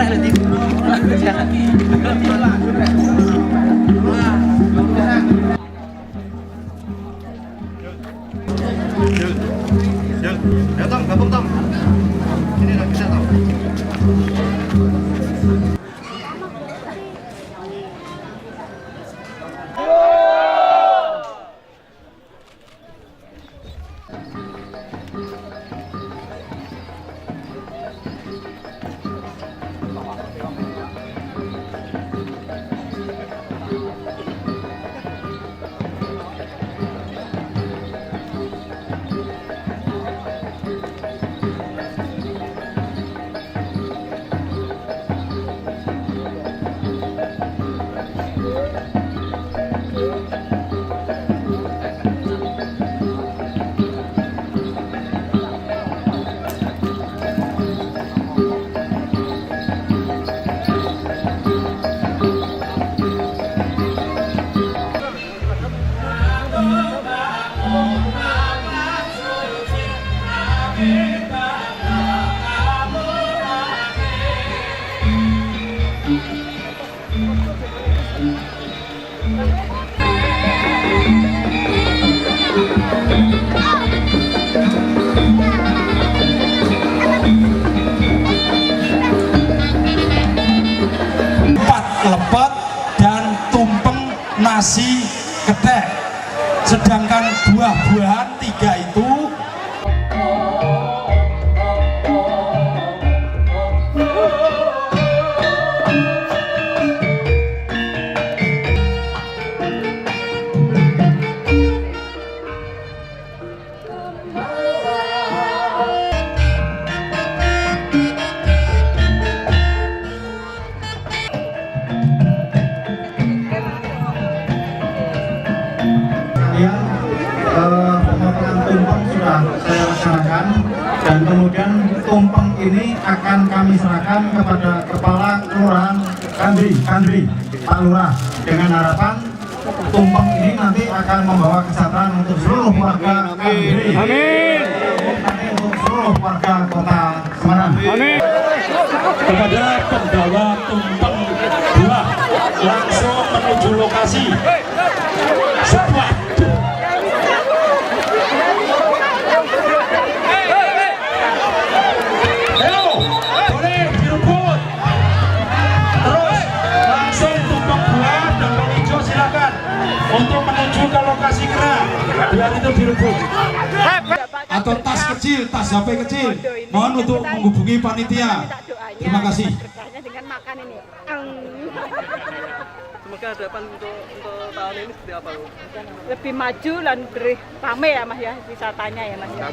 Ya Tom, gabung Tom. Ini udah bisa Tom. Lepet dan tumpeng nasi gedek, sedangkan buah-buahan 3 itu pemotongan tumpeng sudah saya laksanakan, dan kemudian tumpeng ini akan kami serahkan kepada Kepala Kelurahan Kandri, Pak Lurah, dengan harapan tumpeng ini nanti akan membawa kesejahteraan untuk seluruh warga Kandri. Amin. Nanti untuk seluruh warga Kota Semarang. Amin. kepada pembawa tumpeng buah langsung menuju lokasi sebuah untuk menuju ke lokasi gerak, biar itu direbut. Atau tas kecil, tas HP kecil, mohon untuk menghubungi panitia. Terima kasih. Dengan makan ini. Semoga harapan untuk tahun ini seperti apa, Bu? Lebih maju dan lebih ramai ya Mas ya, wisatanya ya Mas ya.